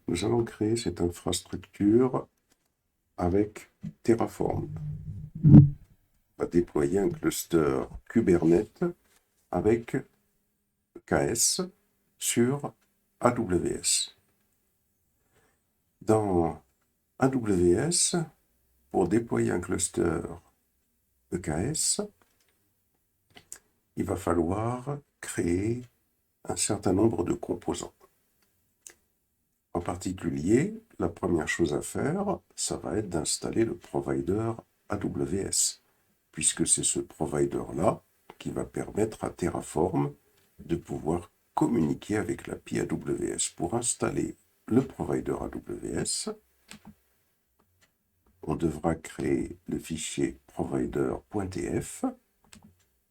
nous allons créer cette infrastructure avec Terraform. On va déployer un cluster Kubernetes avec EKS sur AWS. Dans AWS, pour déployer un cluster EKS, il va falloir créer un certain nombre de composants. En particulier, la première chose à faire, ça va être d'installer le provider AWS, puisque c'est ce provider-là qui va permettre à Terraform de pouvoir communiquer avec l'API AWS. Pour installer le provider AWS, on devra créer le fichier provider.tf.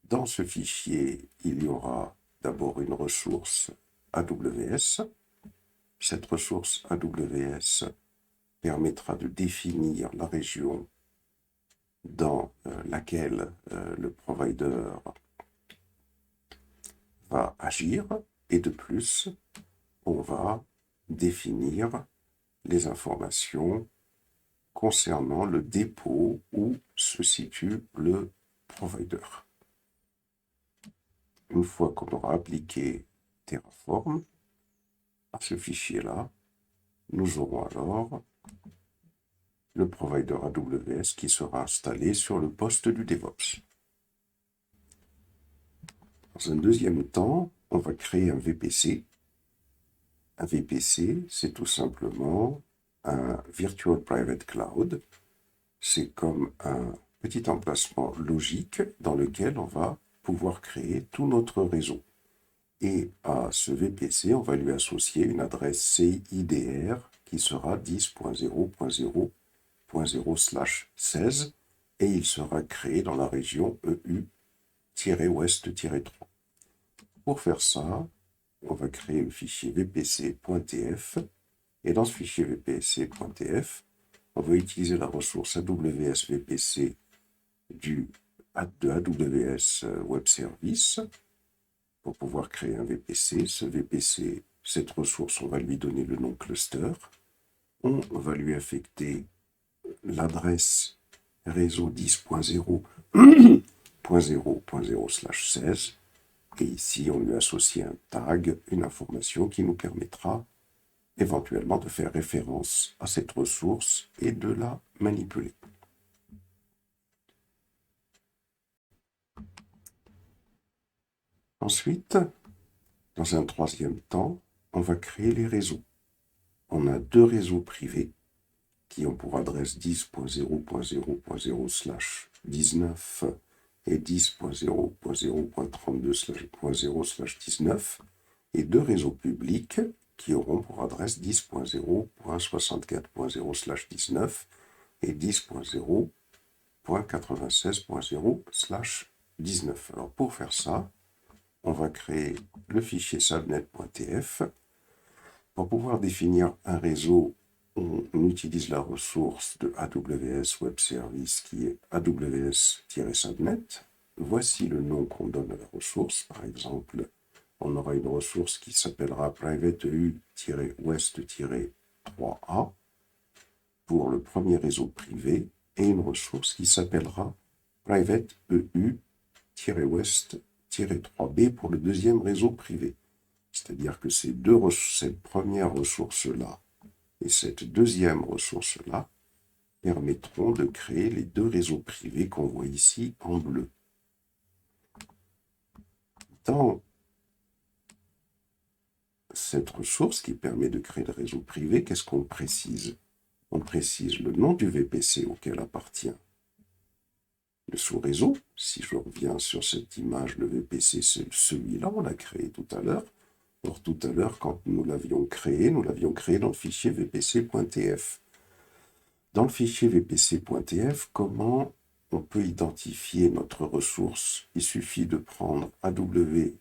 Dans ce fichier, il y aura d'abord une ressource AWS. Cette ressource AWS permettra de définir la région dans laquelle le provider va agir, et de plus, on va définir les informations concernant le dépôt où se situe le provider. Une fois qu'on aura appliqué Terraform à ce fichier-là, nous aurons alors le provider AWS qui sera installé sur le poste du DevOps. Dans un deuxième temps, on va créer un VPC. Un VPC, c'est tout simplement un Virtual Private Cloud. C'est comme un petit emplacement logique dans lequel on va pouvoir créer tout notre réseau. Et à ce VPC, on va lui associer une adresse CIDR qui sera 10.0.0.0/16 et il sera créé dans la région EU-Ouest-3. Pour faire ça, on va créer le fichier vpc.tf et dans ce fichier vpc.tf, on va utiliser la ressource AWS VPC de AWS Web Service pour pouvoir créer un VPC. Ce VPC, cette ressource, on va lui donner le nom cluster. On va lui affecter l'adresse réseau 10.0.0.0/16 et ici on lui associe un tag, une information qui nous permettra éventuellement de faire référence à cette ressource et de la manipuler. Ensuite, dans un troisième temps, on va créer les réseaux. On a deux réseaux privés qui ont pour adresse 10.0.0.0/19 et 10.0.0.32/0/19 et deux réseaux publics qui auront pour adresse 10.0.64.0/19 et 10.0.96.0/19. Alors pour faire ça, on va créer le fichier subnet.tf. Pour pouvoir définir un réseau, on utilise la ressource de AWS Web Service qui est AWS-subnet. Voici le nom qu'on donne à la ressource. Par exemple, on aura une ressource qui s'appellera private EU-West-3A pour le premier réseau privé et une ressource qui s'appellera private EU-West-3B pour le deuxième réseau privé. C'est-à-dire que cette première ressource-là et cette deuxième ressource-là permettront de créer les deux réseaux privés qu'on voit ici en bleu. Dans cette ressource qui permet de créer le réseau privé, qu'est-ce qu'on précise? On précise le nom du VPC auquel appartient le sous-réseau. Si je reviens sur cette image, le VPC, c'est celui-là, on l'a créé tout à l'heure. Or, tout à l'heure, quand nous l'avions créé dans le fichier vpc.tf. Dans le fichier vpc.tf, comment on peut identifier notre ressource? Il suffit de prendre aws.vpc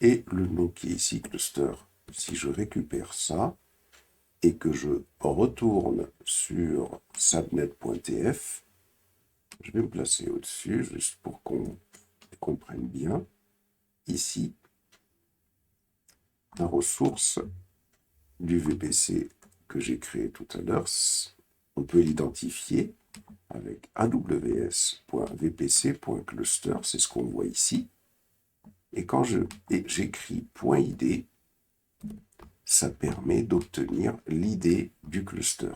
et le nom qui est ici cluster. Si je récupère ça et que je retourne sur subnet.tf, je vais me placer au-dessus juste pour qu'on comprenne bien. Ici, la ressource du VPC que j'ai créé tout à l'heure. On peut l'identifier avec aws.vpc.cluster, c'est ce qu'on voit ici. Et quand j'écris .id, ça permet d'obtenir l'id du cluster.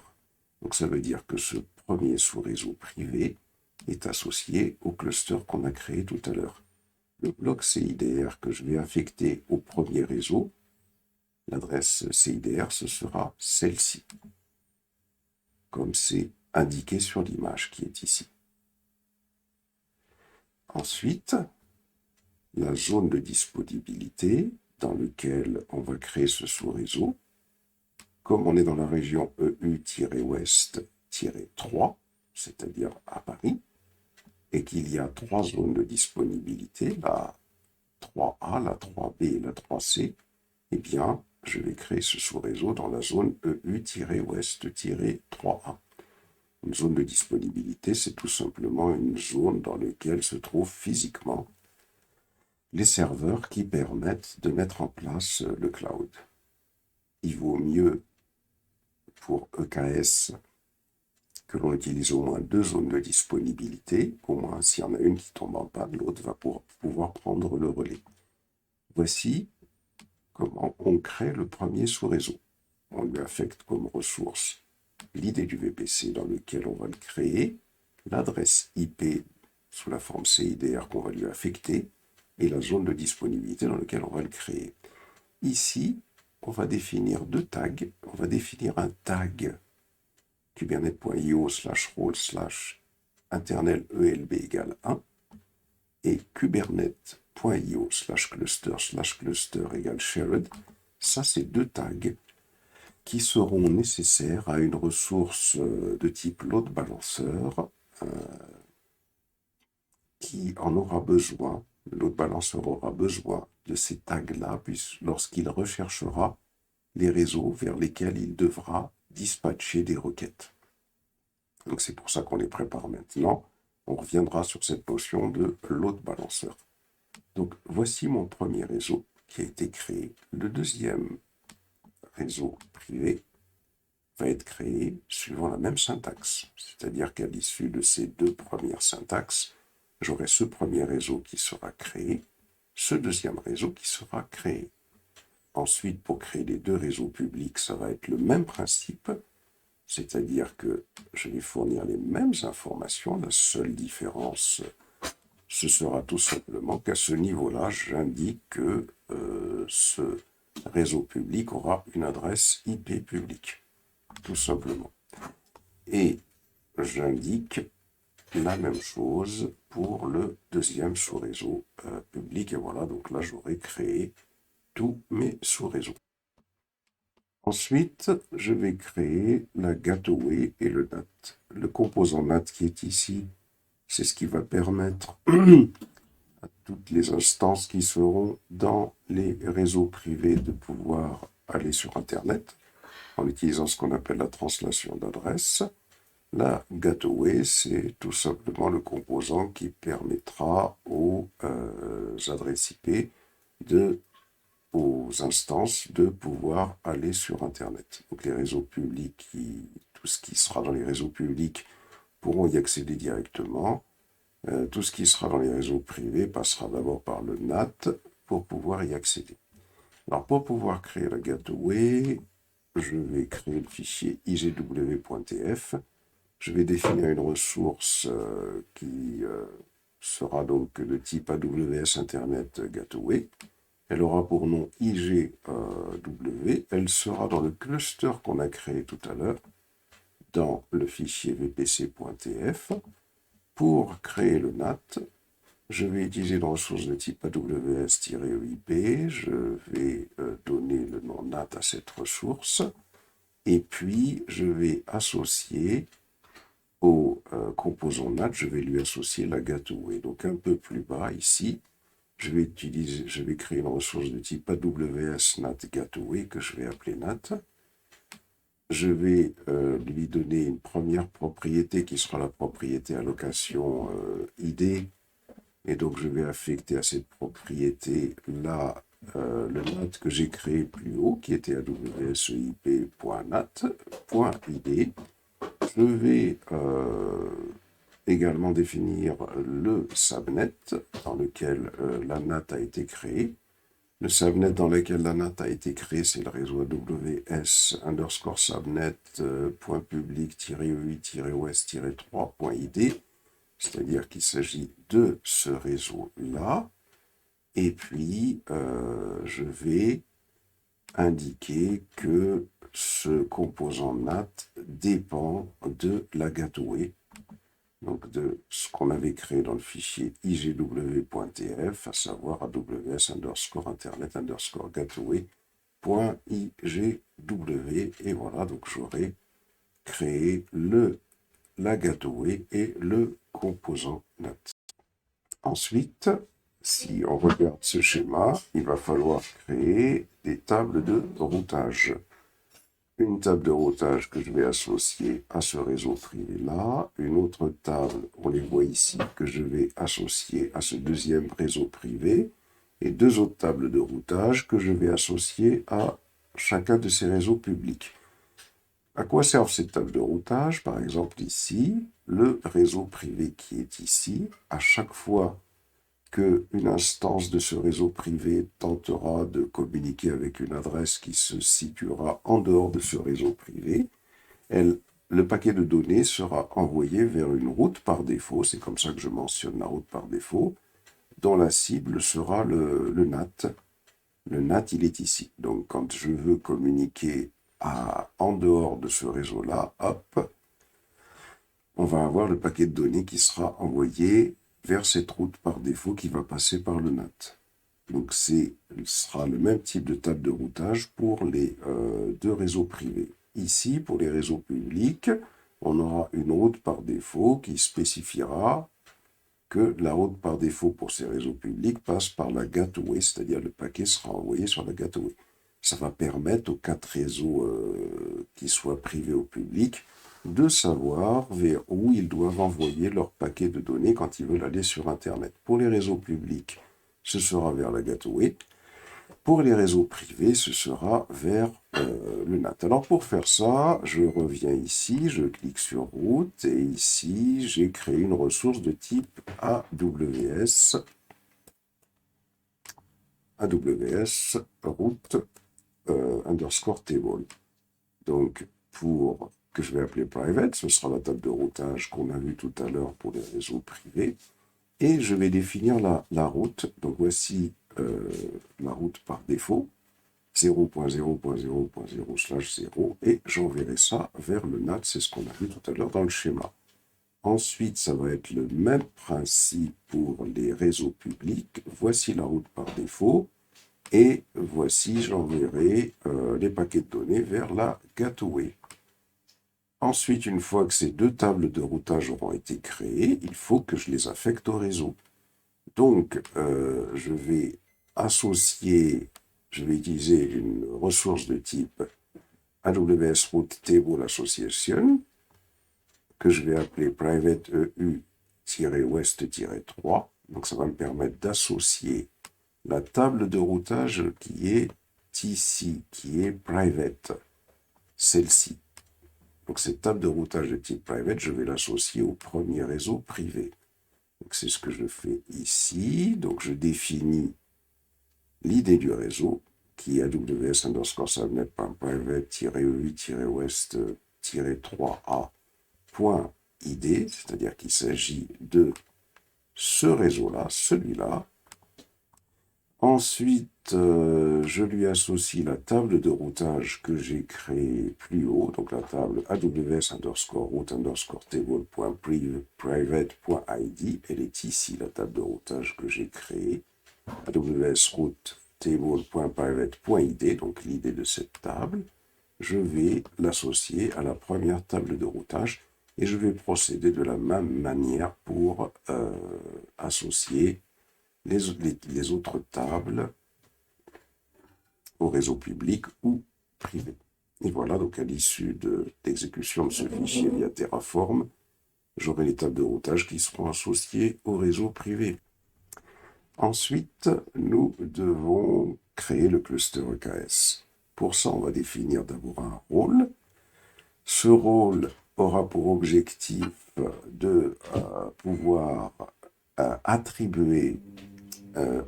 Donc ça veut dire que ce premier sous-réseau privé est associé au cluster qu'on a créé tout à l'heure. Le bloc CIDR que je vais affecter au premier réseau, l'adresse CIDR, ce sera celle-ci, comme c'est indiqué sur l'image qui est ici. Ensuite, la zone de disponibilité dans laquelle on va créer ce sous-réseau. Comme on est dans la région EU-Ouest-3, c'est-à-dire à Paris, et qu'il y a 3 zones de disponibilité, la 3A, la 3B et la 3C, eh bien, je vais créer ce sous-réseau dans la zone EU-Ouest-3A. Une zone de disponibilité, c'est tout simplement une zone dans laquelle se trouvent physiquement les serveurs qui permettent de mettre en place le cloud. Il vaut mieux pour EKS que l'on utilise au moins 2 zones de disponibilité. Au moins, s'il y en a une qui tombe en panne, l'autre va pouvoir prendre le relais. Voici comment on crée le premier sous-réseau. On lui affecte comme ressource l'id du VPC dans lequel on va le créer, l'adresse IP sous la forme CIDR qu'on va lui affecter, et la zone de disponibilité dans laquelle on va le créer. Ici, on va définir 2 tags. On va définir un tag kubernetes.io/role/internel ELB égale 1 et kubernetes.io/cluster/cluster égale shared. Ça, c'est 2 tags qui seront nécessaires à une ressource de type load balancer qui en aura besoin. Le load balancer aura besoin de ces tags-là lorsqu'il recherchera les réseaux vers lesquels il devra dispatcher des requêtes. Donc c'est pour ça qu'on les prépare maintenant. On reviendra sur cette notion de load balancer. Donc voici mon premier réseau qui a été créé. Le deuxième réseau privé va être créé suivant la même syntaxe. C'est-à-dire qu'à l'issue de ces 2 premières syntaxes, j'aurai ce premier réseau qui sera créé, ce deuxième réseau qui sera créé. Ensuite, pour créer les 2 réseaux publics, ça va être le même principe, c'est-à-dire que je vais fournir les mêmes informations. La seule différence, ce sera tout simplement qu'à ce niveau-là, j'indique que ce réseau public aura une adresse IP publique, tout simplement. Et j'indique la même chose pour le deuxième sous-réseau public. Et voilà, donc là, j'aurai créé tous mes sous-réseaux. Ensuite, je vais créer la gateway et le NAT. Le composant NAT qui est ici, c'est ce qui va permettre à toutes les instances qui seront dans les réseaux privés de pouvoir aller sur Internet en utilisant ce qu'on appelle la translation d'adresse. La gateway, c'est tout simplement le composant qui permettra aux adresses IP aux instances de pouvoir aller sur Internet. Donc les réseaux publics, tout ce qui sera dans les réseaux publics pourront y accéder directement. Tout ce qui sera dans les réseaux privés passera d'abord par le NAT pour pouvoir y accéder. Alors pour pouvoir créer la gateway, je vais créer le fichier igw.tf. Je vais définir une ressource qui sera donc de type AWS Internet Gateway. Elle aura pour nom IGW. Elle sera dans le cluster qu'on a créé tout à l'heure, dans le fichier vpc.tf. Pour créer le NAT, je vais utiliser une ressource de type AWS-EIP. Je vais donner le nom NAT à cette ressource. Et puis, je vais associer au composant NAT, je vais lui associer la gateway. Donc, un peu plus bas, ici, je vais créer une ressource de type AWS NAT Gateway que je vais appeler NAT. Je vais lui donner une première propriété qui sera la propriété allocation ID. Et donc, je vais affecter à cette propriété la le NAT que j'ai créé plus haut, qui était awsip.nat.id. Je vais également définir le subnet dans lequel la NAT a été créée. Le subnet dans lequel la NAT a été créée, c'est le réseau aws_subnet.public-ei-os-3.id, c'est-à-dire qu'il s'agit de ce réseau-là. Et puis, je vais indiquer que ce composant NAT dépend de la gateway, donc de ce qu'on avait créé dans le fichier igw.tf, à savoir aws_internet_gateway.igw. Et voilà, donc j'aurai créé la gateway et le composant NAT. Ensuite, si on regarde ce schéma, il va falloir créer des tables de routage. Une table de routage que je vais associer à ce réseau privé-là, une autre table, on les voit ici, que je vais associer à ce deuxième réseau privé, et deux autres tables de routage que je vais associer à chacun de ces réseaux publics. À quoi servent ces tables de routage? Par exemple ici, le réseau privé qui est ici, à chaque fois qu'une instance de ce réseau privé tentera de communiquer avec une adresse qui se situera en dehors de ce réseau privé, le paquet de données sera envoyé vers une route par défaut, c'est comme ça que je mentionne la route par défaut, dont la cible sera le NAT. Le NAT, il est ici. Donc quand je veux communiquer en dehors de ce réseau-là, hop, on va avoir le paquet de données qui sera envoyé vers cette route par défaut qui va passer par le NAT. Donc ce sera le même type de table de routage pour les deux réseaux privés. Ici, pour les réseaux publics, on aura une route par défaut qui spécifiera que la route par défaut pour ces réseaux publics passe par la gateway, c'est-à-dire le paquet sera envoyé sur la gateway. Ça va permettre aux 4 réseaux qui soient privés ou publics de savoir vers où ils doivent envoyer leur paquet de données quand ils veulent aller sur Internet. Pour les réseaux publics, ce sera vers la gateway. Pour les réseaux privés, ce sera vers le NAT. Alors pour faire ça, je reviens ici, je clique sur route, et ici, j'ai créé une ressource de type AWS route underscore table. Donc, que je vais appeler private, ce sera la table de routage qu'on a vue tout à l'heure pour les réseaux privés. Et je vais définir la route. Donc, voici la route par défaut, 0.0.0.0/0, et j'enverrai ça vers le NAT, c'est ce qu'on a vu tout à l'heure dans le schéma. Ensuite, ça va être le même principe pour les réseaux publics. Voici la route par défaut. Et voici, j'enverrai les paquets de données vers la gateway. Ensuite, une fois que ces deux tables de routage auront été créées, il faut que je les affecte au réseau. Donc, je vais utiliser une ressource de type AWS Route Table Association, que je vais appeler private EU-west-3. Donc, ça va me permettre d'associer la table de routage qui est ici, qui est private, celle-ci. Donc cette table de routage de type private, je vais l'associer au premier réseau privé. Donc c'est ce que je fais ici. Donc je définis l'idée du réseau, qui est aws_subnet.private-eu-west-3a.id, c'est-à-dire qu'il s'agit de ce réseau-là, celui-là. Ensuite, je lui associe la table de routage que j'ai créée plus haut, donc la table aws_route_table.private.id. Elle est ici, la table de routage que j'ai créée, aws_route_table.private.id, donc l'idée de cette table. Je vais l'associer à la première table de routage et je vais procéder de la même manière pour associer les autres tables au réseau public ou privé. Et voilà, donc à l'issue de l'exécution de ce fichier via Terraform, j'aurai les tables de routage qui seront associées au réseau privé. Ensuite, nous devons créer le cluster EKS. Pour ça, on va définir d'abord un rôle. Ce rôle aura pour objectif de pouvoir attribuer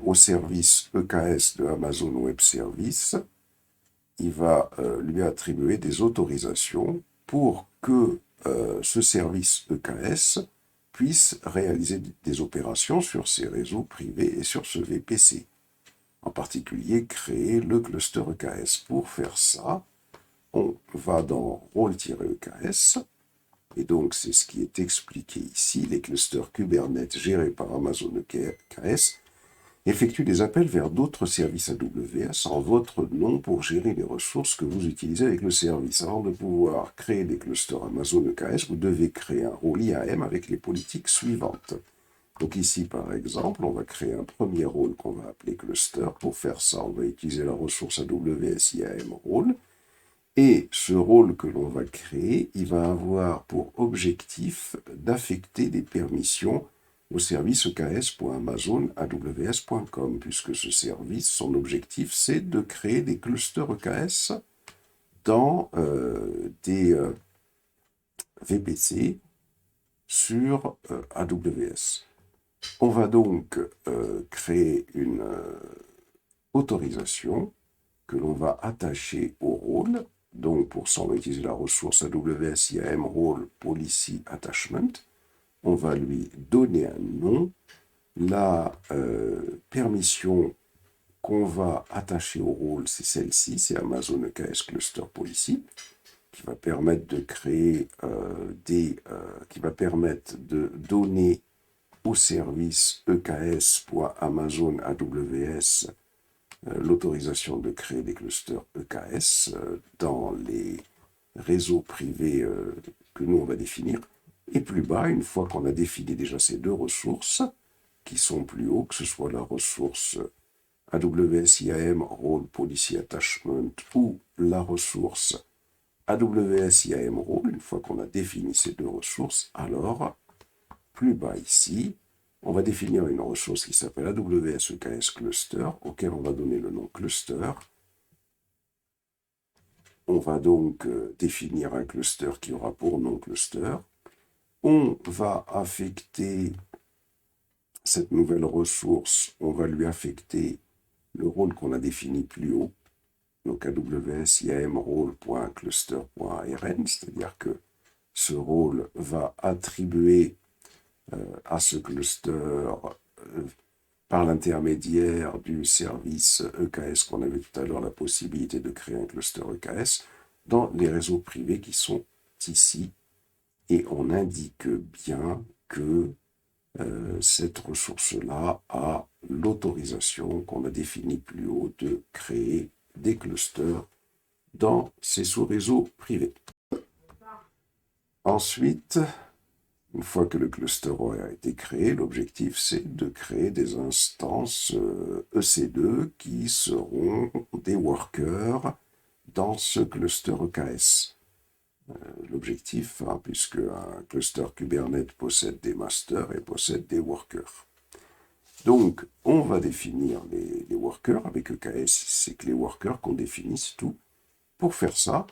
au service EKS de Amazon Web Services, il va lui attribuer des autorisations pour que ce service EKS puisse réaliser des opérations sur ces réseaux privés et sur ce VPC. En particulier, créer le cluster EKS. Pour faire ça, on va dans rôle-EKS, et donc c'est ce qui est expliqué ici. Les clusters Kubernetes gérés par Amazon EKS effectuent des appels vers d'autres services AWS en votre nom pour gérer les ressources que vous utilisez avec le service. Avant de pouvoir créer des clusters Amazon EKS, vous devez créer un rôle IAM avec les politiques suivantes. Donc ici, par exemple, on va créer un premier rôle qu'on va appeler cluster. Pour faire ça, on va utiliser la ressource AWS IAM rôle. Et ce rôle que l'on va créer, il va avoir pour objectif d'affecter des permissions au service EKS.AmazonAWS.com, puisque ce service, son objectif, c'est de créer des clusters EKS dans des VPC sur AWS. On va donc créer une autorisation que l'on va attacher au rôle. Donc pour ça, on va utiliser la ressource AWS IAM Role Policy Attachment. On va lui donner un nom. La permission qu'on va attacher au rôle, c'est celle-ci, c'est Amazon EKS Cluster Policy, qui va permettre de créer qui va permettre de donner au service EKS.Amazon AWS l'autorisation de créer des clusters EKS dans les réseaux privés que nous on va définir. Et plus bas, une fois qu'on a défini déjà ces deux ressources, qui sont plus hauts, que ce soit la ressource AWS IAM Role Policy Attachment ou la ressource AWS IAM Role, une fois qu'on a défini ces deux ressources, alors, plus bas ici, on va définir une ressource qui s'appelle AWS EKS Cluster, auquel on va donner le nom cluster. On va donc définir un cluster qui aura pour nom cluster. On va affecter cette nouvelle ressource, on va lui affecter le rôle qu'on a défini plus haut, donc AWS IAM role.cluster.rn, c'est-à-dire que ce rôle va attribuer à ce cluster par l'intermédiaire du service EKS qu'on avait tout à l'heure la possibilité de créer un cluster EKS dans les réseaux privés qui sont ici, et on indique bien que cette ressource-là a l'autorisation qu'on a définie plus haut de créer des clusters dans ces sous-réseaux privés. Ensuite, une fois que le cluster a été créé, l'objectif c'est de créer des instances EC2 qui seront des workers dans ce cluster EKS. L'objectif, puisque un cluster Kubernetes possède des masters et possède des workers. Donc, on va définir les workers avec EKS, c'est que les workers qu'on définisse tout. Pour faire ça,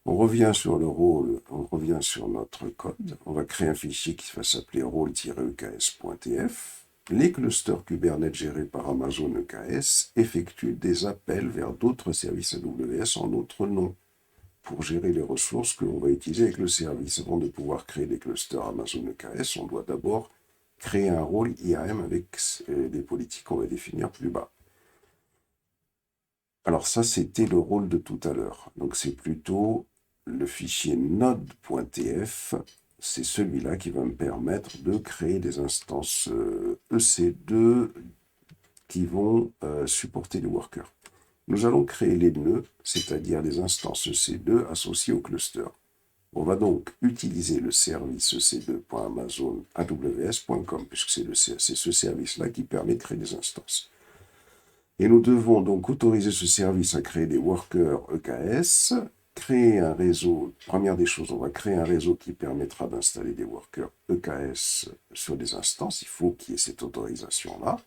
on revient sur le rôle, on revient sur notre code, on va créer un fichier qui va s'appeler rôle-eks.tf. Les clusters Kubernetes gérés par Amazon EKS effectuent des appels vers d'autres services AWS en notre nom pour gérer les ressources que l'on va utiliser avec le service. Avant de pouvoir créer des clusters Amazon EKS, on doit d'abord créer un rôle IAM avec des politiques qu'on va définir plus bas. Alors ça, c'était le rôle de tout à l'heure. Donc c'est plutôt le fichier node.tf, c'est celui-là qui va me permettre de créer des instances EC2 qui vont supporter les workers. Nous allons créer les nœuds, c'est-à-dire les instances EC2 associées au cluster. On va donc utiliser le service ec2.amazonaws.com, puisque c'est ce service-là qui permet de créer des instances. Et nous devons donc autoriser ce service à créer des workers EKS, créer un réseau. Première des choses, on va créer un réseau qui permettra d'installer des workers EKS sur des instances. Il faut qu'il y ait cette autorisation-là.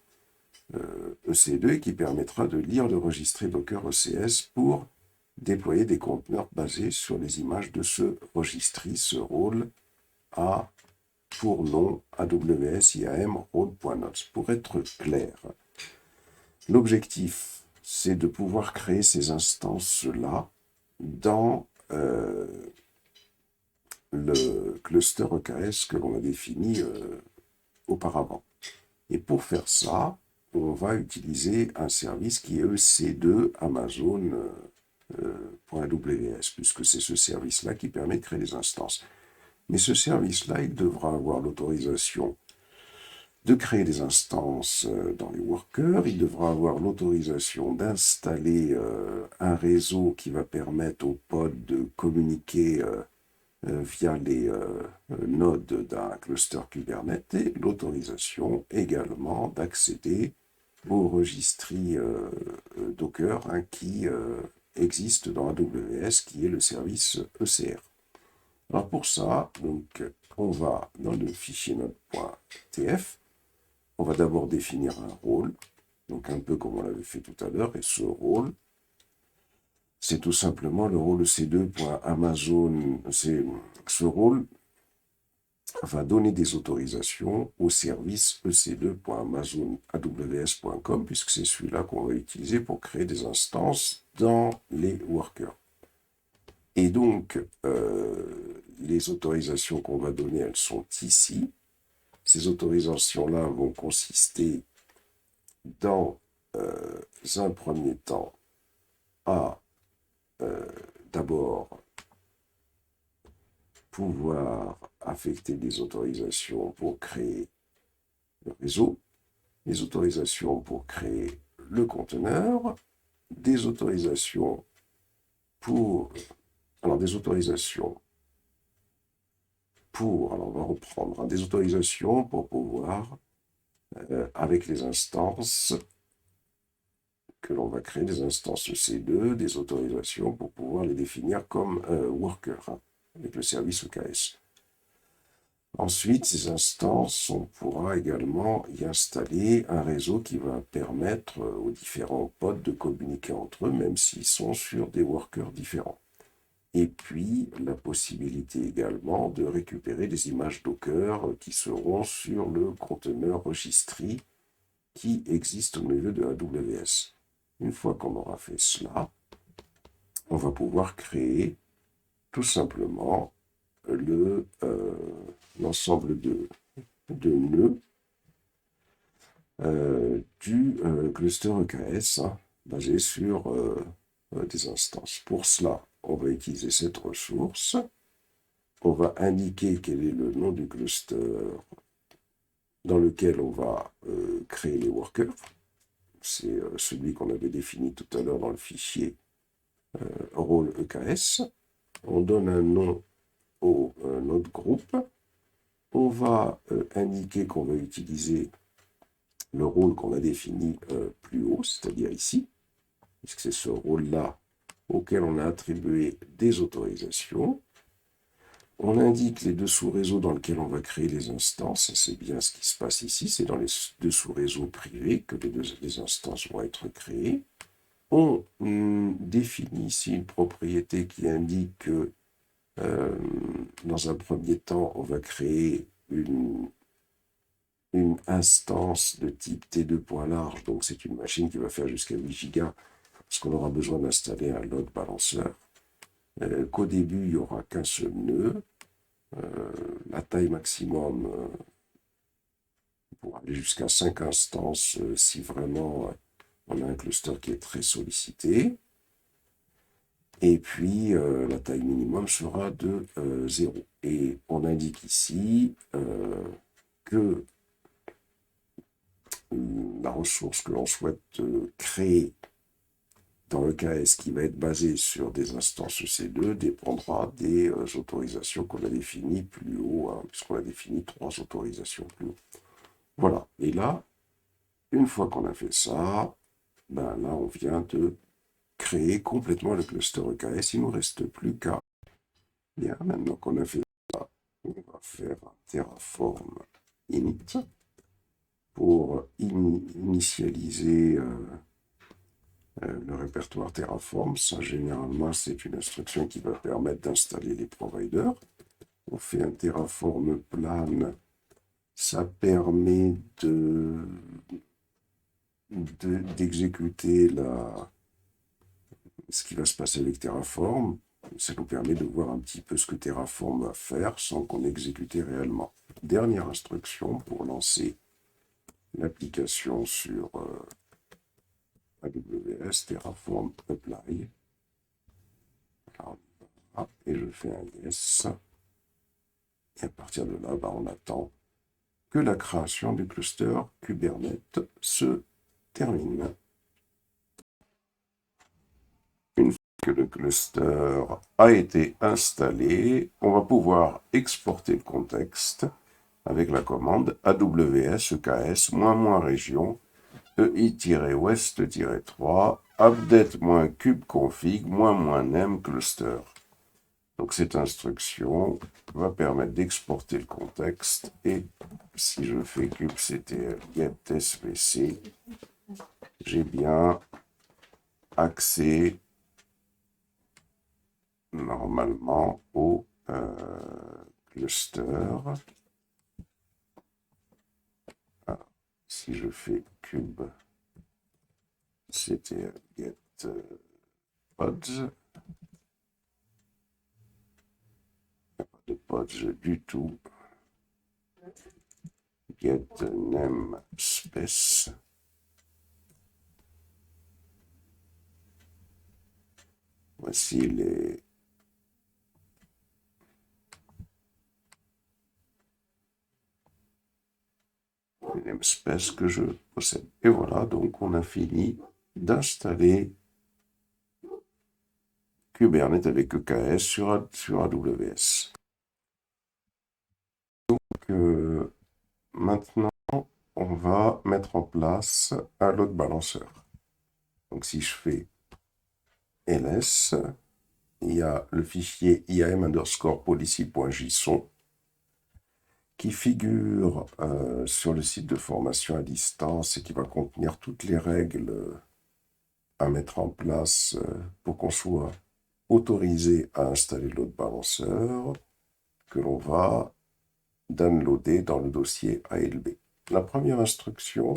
EC2 et qui permettra de lire le registre Docker ECS pour déployer des conteneurs basés sur les images de ce registre. Ce rôle a pour nom AWS IAM role.notes. Pour être clair, l'objectif, c'est de pouvoir créer ces instances-là dans le cluster EKS que l'on a défini auparavant. Et pour faire ça, on va utiliser un service qui est EC2 Amazon .aws, puisque c'est ce service-là qui permet de créer des instances. Mais ce service-là, il devra avoir l'autorisation de créer des instances dans les workers, il devra avoir l'autorisation d'installer un réseau qui va permettre aux pods de communiquer via les nodes d'un cluster Kubernetes et l'autorisation également d'accéder au registre Docker qui existe dans AWS, qui est le service ECR. Alors pour ça, donc, on va dans le fichier node.tf, on va d'abord définir un rôle, donc un peu comme on l'avait fait tout à l'heure, et ce rôle, c'est tout simplement le rôle ec2.amazon. Ce rôle va donner des autorisations au service ec2.amazonaws.com, puisque c'est celui-là qu'on va utiliser pour créer des instances dans les workers. Et donc, les autorisations qu'on va donner, elles sont ici. Ces autorisations-là vont consister dans un premier temps à d'abord pouvoir affecter des autorisations pour créer le réseau, des autorisations pour créer le conteneur, des autorisations pour... Alors, des autorisations pour... Alors, on va reprendre. Hein, des autorisations pour pouvoir, avec les instances que l'on va créer, des instances EC2, des autorisations pour pouvoir les définir comme workers, hein, avec le service EKS. Ensuite, ces instances, on pourra également y installer un réseau qui va permettre aux différents pods de communiquer entre eux, même s'ils sont sur des workers différents. Et puis, la possibilité également de récupérer des images Docker qui seront sur le conteneur registry qui existe au niveau de AWS. Une fois qu'on aura fait cela, on va pouvoir créer tout simplement l'ensemble de nœuds du cluster EKS hein, basé sur des instances. Pour cela, on va utiliser cette ressource. On va indiquer quel est le nom du cluster dans lequel on va créer les workers. C'est celui qu'on avait défini tout à l'heure dans le fichier rôle EKS. On donne un nom au notre groupe. On va indiquer qu'on va utiliser le rôle qu'on a défini plus haut, c'est-à-dire ici, puisque c'est ce rôle-là auquel on a attribué des autorisations. On indique les deux sous-réseaux dans lesquels on va créer les instances. C'est bien ce qui se passe ici. C'est dans les deux sous-réseaux privés que les instances vont être créées. On définit ici une propriété qui indique que dans un premier temps, on va créer une instance de type T2.large. Donc, c'est une machine qui va faire jusqu'à 8 gigas parce qu'on aura besoin d'installer un load balancer. Qu'au début, il n'y aura qu'un seul nœud. La taille maximum pour aller jusqu'à 5 instances si vraiment on a un cluster qui est très sollicité. Et puis, la taille minimum sera de 0. Et on indique ici que la ressource que l'on souhaite créer dans le KS qui va être basé sur des instances EC2 dépendra des autorisations qu'on a définies plus haut, hein, puisqu'on a défini 3 autorisations plus haut. Voilà. Et là, une fois qu'on a fait ça, ben là, on vient de créer complètement le cluster EKS. Il ne nous reste plus qu'à... Bien, maintenant qu'on a fait ça, on va faire un Terraform init. pour initialiser le répertoire Terraform. Ça, généralement, c'est une instruction qui va permettre d'installer les providers. On fait un Terraform plan. Ça permet d'exécuter ce qui va se passer avec Terraform. Ça nous permet de voir un petit peu ce que Terraform va faire sans qu'on exécute réellement. Dernière instruction pour lancer l'application sur AWS, Terraform Apply. Et je fais un yes. Et à partir de là, on attend que la création du cluster Kubernetes se termine. Une fois que le cluster a été installé, on va pouvoir exporter le contexte avec la commande AWS EKS -région EI-West-3 update-kubeconfig -name cluster. Donc cette instruction va permettre d'exporter le contexte et si je fais kubectl get svc, j'ai bien accès normalement au cluster. Alors, si je fais kubectl get pods, de pods du tout. Get namespace. Voici les namespaces que je possède. Et voilà, donc on a fini d'installer Kubernetes avec EKS sur AWS. Donc maintenant, on va mettre en place un load balancer. Donc si je fais ls, il y a le fichier iam_policy.json qui figure sur le site de formation à distance et qui va contenir toutes les règles à mettre en place pour qu'on soit autorisé à installer le load balancer, que l'on va downloader dans le dossier ALB. La première instruction,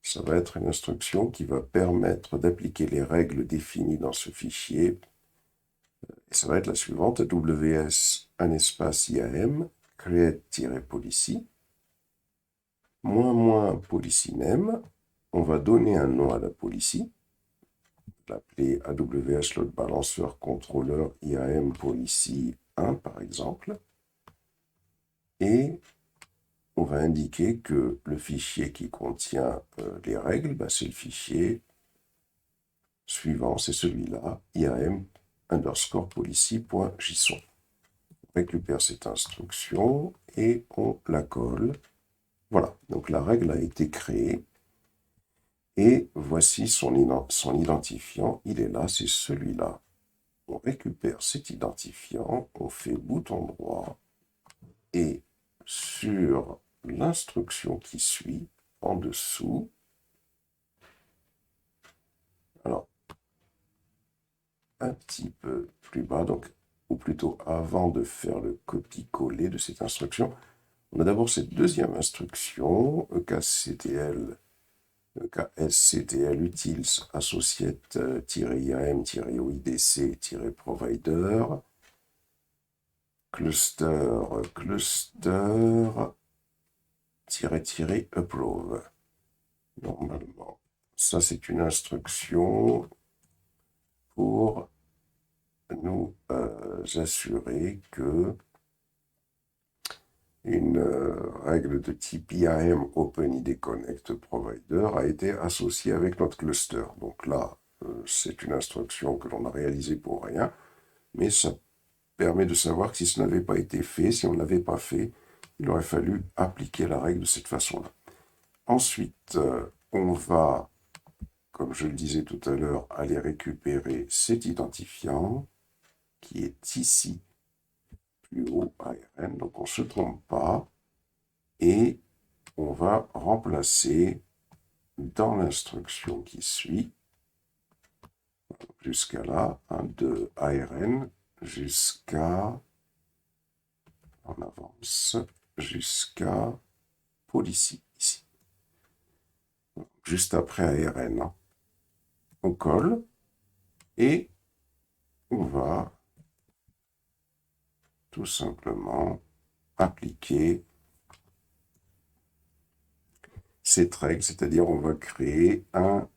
ça va être une instruction qui va permettre d'appliquer les règles définies dans ce fichier. Et ça va être la suivante, AWS, un espace IAM, create-policy, -policy name. On va donner un nom à la policy, l'appeler AWS Load Balancer Controller IAM Policy 1 par exemple. Et on va indiquer que le fichier qui contient les règles, c'est le fichier suivant, c'est celui-là, iam_policy.json. On récupère cette instruction et on la colle. Voilà, donc la règle a été créée. Et voici son identifiant, il est là, c'est celui-là. On récupère cet identifiant, on fait bouton droit, et sur l'instruction qui suit, en dessous, alors, un petit peu plus bas, donc, ou plutôt avant de faire le copier-coller de cette instruction, on a d'abord cette deuxième instruction, EKSCTL utils associate-iam-oidc-provider cluster-approve. Normalement, ça c'est une instruction pour nous assurer que une règle de type IAM OpenID Connect Provider a été associée avec notre cluster. Donc là, c'est une instruction que l'on a réalisée pour rien, mais ça permet de savoir que si ce n'avait pas été fait, si on ne l'avait pas fait, il aurait fallu appliquer la règle de cette façon-là. Ensuite, on va, comme je le disais tout à l'heure, aller récupérer cet identifiant qui est ici, plus haut ARN, donc on ne se trompe pas, et on va remplacer dans l'instruction qui suit, jusqu'à là, de ARN, jusqu'à, on avance, jusqu'à policy, ici. Juste après ARN, hein. On colle, et on va tout simplement appliquer cette règle, c'est-à-dire on va créer un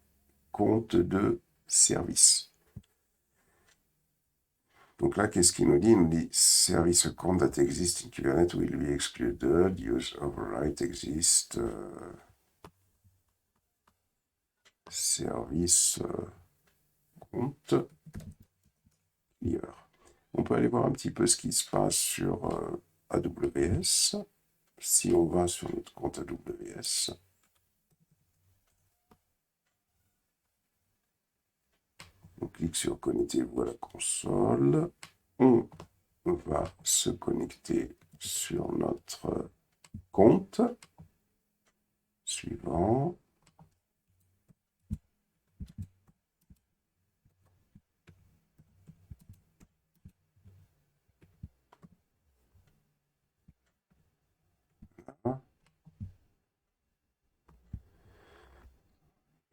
compte de service. Donc là, qu'est-ce qu'il nous dit? Il nous dit service account that exists in Kubernetes will be excluded, use override exist, service compte clear. On peut aller voir un petit peu ce qui se passe sur AWS. Si on va sur notre compte AWS, on clique sur connectez-vous à la console. On va se connecter sur notre compte. Suivant.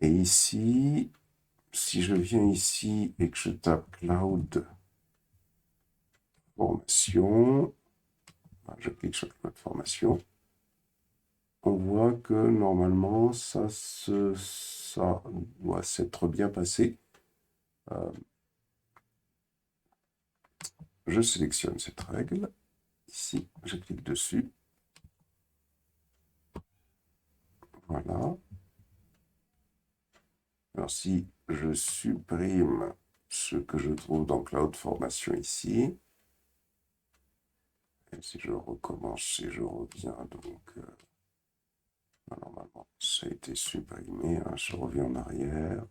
Et ici, si je viens ici et que je tape Cloud Formation, je clique sur Cloud Formation, on voit que normalement, ça doit s'être bien passé. Je sélectionne cette règle. Ici, je clique dessus. Voilà. Alors, si je supprime ce que je trouve dans Cloud Formation ici, et si je recommence et je reviens, donc, normalement, ça a été supprimé, hein, je reviens en arrière.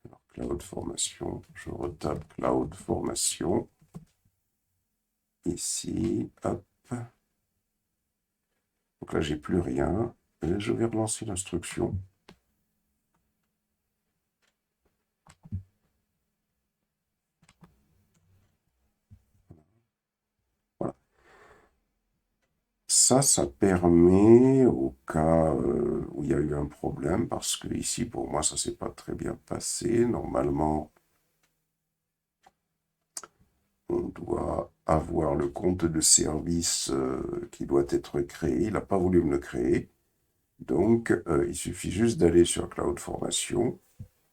Alors, Cloud Formation, je retape Cloud Formation. Ici, hop. Donc là, j'ai plus rien. Et je vais relancer l'instruction. Voilà. Ça permet, au cas où il y a eu un problème, parce que ici, pour moi, ça ne s'est pas très bien passé. Normalement, on doit avoir le compte de service qui doit être créé. Il n'a pas voulu me le créer. Donc, il suffit juste d'aller sur Cloud Formation,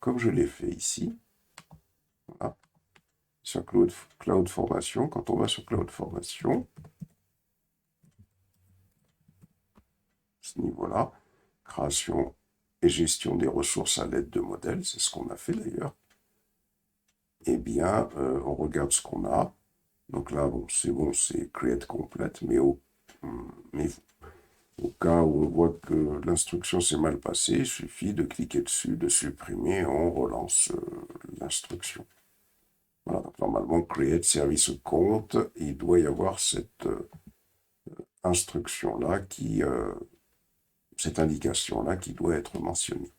comme je l'ai fait ici. Voilà. Sur Cloud Formation, quand on va sur Cloud Formation, ce niveau-là, création et gestion des ressources à l'aide de modèles, c'est ce qu'on a fait d'ailleurs. Eh bien, on regarde ce qu'on a. Donc là, bon, c'est create complete, mais au cas où on voit que l'instruction s'est mal passée, il suffit de cliquer dessus, de supprimer, on relance l'instruction. Voilà, donc normalement, create service compte, il doit y avoir cette instruction-là cette indication-là qui doit être mentionnée.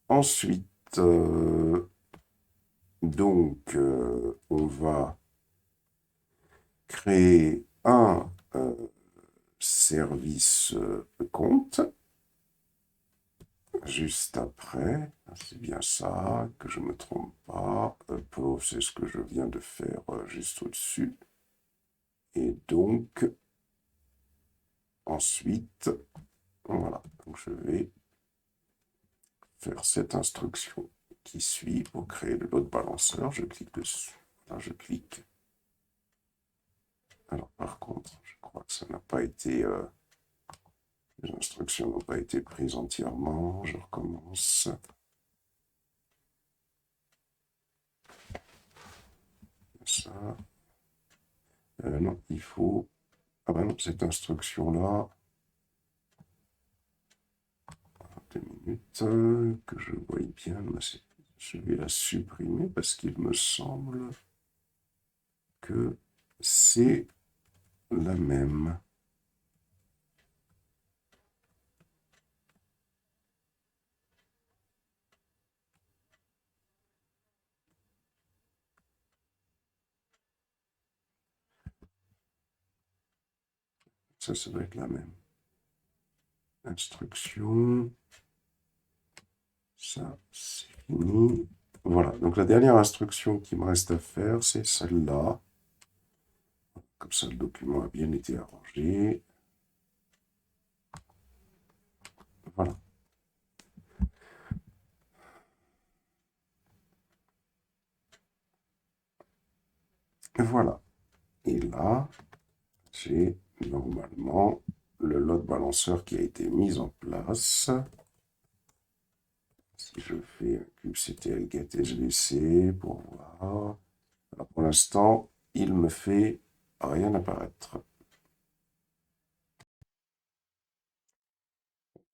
Ensuite, on va créer un service compte. Juste après, c'est bien ça, que je ne me trompe pas. C'est ce que je viens de faire juste au-dessus. Et donc, ensuite, voilà, donc je vais faire cette instruction qui suit pour créer le load balancer. Je clique dessus. Là, je clique. Alors, par contre, je crois que ça n'a pas été... les instructions n'ont pas été prises entièrement. Je recommence. Ça. Non, il faut... Ah ben non, cette instruction-là... 2 minutes, que je voie bien. Je vais la supprimer parce qu'il me semble que c'est la même. Ça doit être la même. Instruction. Ça, c'est fini. Voilà, donc la dernière instruction qui me reste à faire, c'est celle-là. Comme ça, le document a bien été arrangé. Voilà. Voilà. Et là, j'ai normalement le load balancer qui a été mis en place. Si je fais un kubectl get sdc pour voir. Alors pour l'instant, il me fait rien apparaître.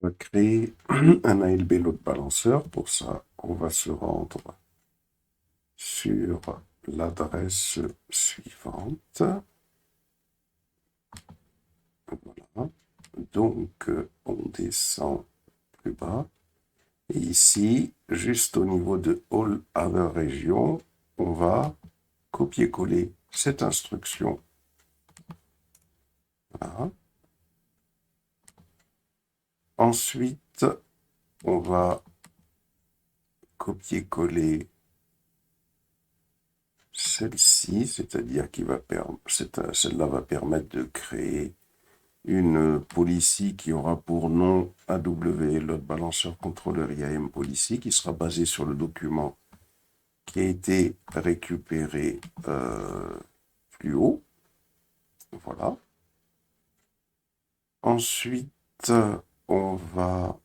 On va créer un ALB load balancer. Pour ça, on va se rendre sur l'adresse suivante. Voilà. Donc, on descend plus bas. Et ici, juste au niveau de All Other Regions, on va copier-coller cette instruction. Voilà. Ensuite, on va copier-coller celle-ci, c'est-à-dire celle-là va permettre de créer une policy qui aura pour nom AW Load Balancer Controller IAM Policy, qui sera basée sur le document qui a été récupéré plus haut. Voilà. Ensuite, on va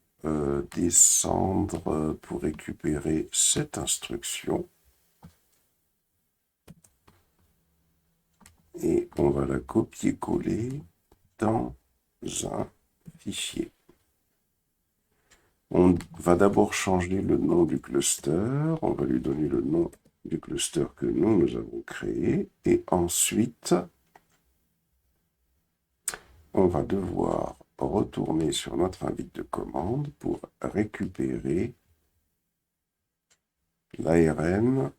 descendre pour récupérer cette instruction. Et on va la copier-coller dans un fichier. On va d'abord changer le nom du cluster. On va lui donner le nom du cluster que nous avons créé. Et ensuite, on va devoir retourner sur notre invite de commande pour récupérer l'ARN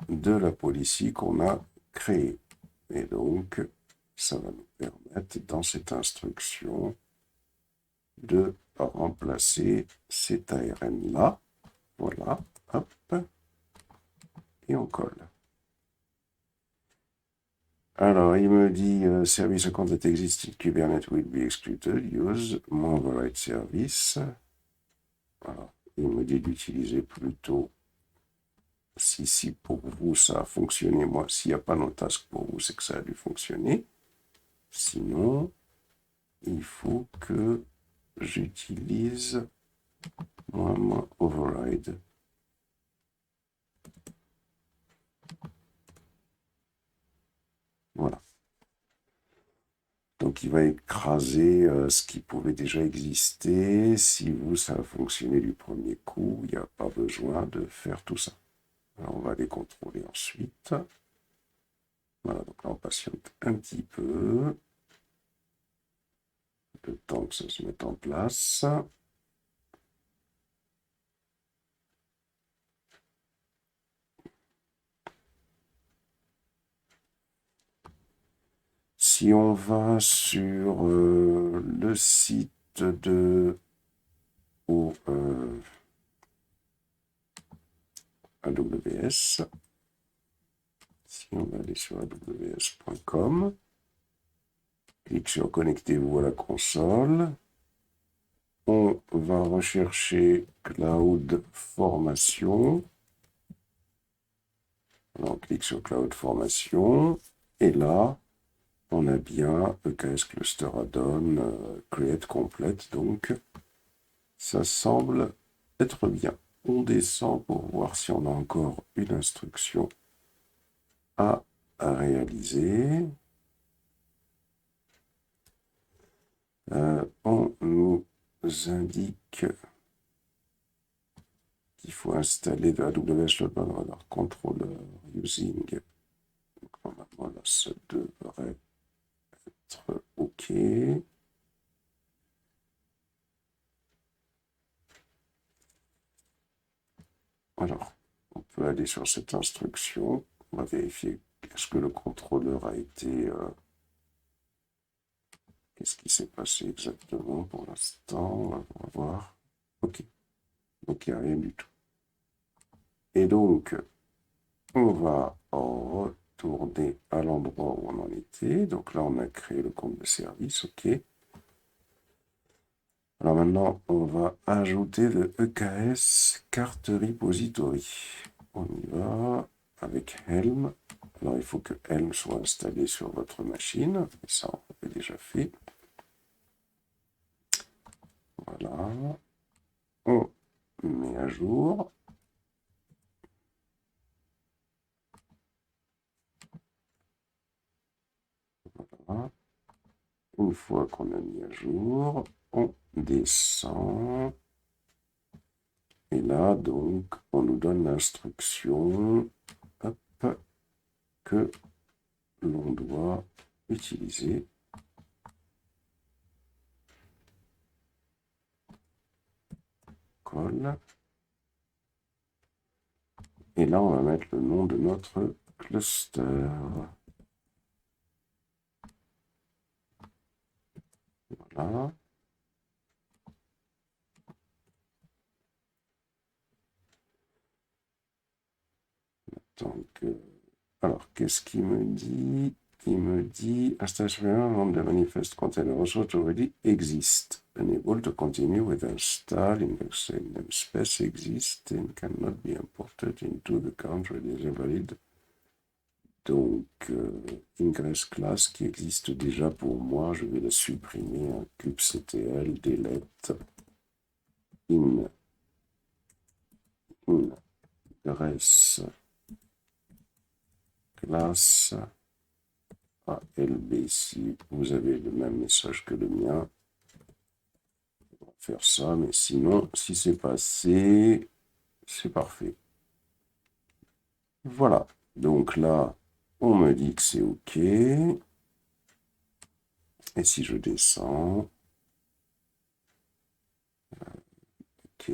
de la policy qu'on a créée. Et donc, ça va nous permettre, dans cette instruction, de remplacer cet ARN-là. Voilà, hop, et on colle. Alors, il me dit service account that exists in Kubernetes will be excluded. Use mon override service. Voilà. Il me dit d'utiliser plutôt si pour vous ça a fonctionné. Moi, s'il n'y a pas nos tasks pour vous, c'est que ça a dû fonctionner. Sinon, il faut que j'utilise moins override. Voilà. Donc, il va écraser ce qui pouvait déjà exister. Si vous, ça a fonctionné du premier coup, il n'y a pas besoin de faire tout ça. Alors, on va les contrôler ensuite. Voilà, donc là, on patiente un petit peu. Le temps que ça se mette en place. Si on va sur le site de AWS, si on va aller sur aws.com, clique sur connectez-vous à la console, on va rechercher Cloud Formation, on clique sur Cloud Formation, et là, on a bien EKS Cluster Add-on, Create Complete, donc ça semble être bien. On descend pour voir si on a encore une instruction à réaliser. On nous indique qu'il faut installer de AWS Load Balancer Controller using. Donc, normalement, là, ça devrait être OK. Alors, on peut aller sur cette instruction. On va vérifier est-ce que le contrôleur a été Qu'est-ce qui s'est passé exactement pour l'instant? On va voir. Ok. Donc, il n'y a rien du tout. Et donc, on va retourner à l'endroit où on en était. Donc là, on a créé le compte de service. Ok. Alors maintenant, on va ajouter le EKS Carte Repository. On y va avec Helm. Alors, il faut que Helm soit installé sur votre machine. Et ça, on l'avait déjà fait. Voilà. On met à jour. Voilà. Une fois qu'on a mis à jour, on descend. Et là, donc, on nous donne l'instruction que l'on doit utiliser. Colle. Et là, on va mettre le nom de notre cluster. Voilà. Donc, alors, qu'est-ce qu'il me dit? Il me dit, installation on the manifest container resource already exist. Unable to continue with install in the same namespace exist and cannot be imported into the country is valid. Donc, ingress class qui existe déjà pour moi, je vais la supprimer. Un kubectl delete ingress class ALB. Si vous avez le même message que le mien, on va faire ça, mais sinon, si c'est passé, c'est parfait. Voilà, donc là, on me dit que c'est OK. Et si je descends, OK,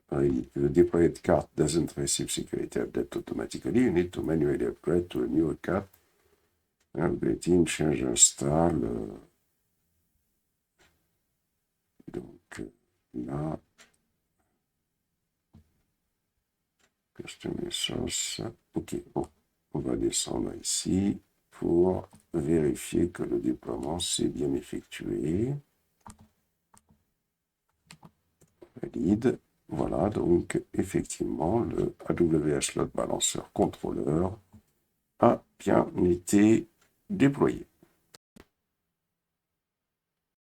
the deployed cart doesn't receive security update automatically. You need to manually upgrade to a newer cart. Upgrading, change, install. Donc là, customer source. OK, bon, on va descendre ici pour vérifier que le déploiement s'est bien effectué. Valide. Voilà, donc effectivement, le AWS Load Balancer Controller a bien été déployé.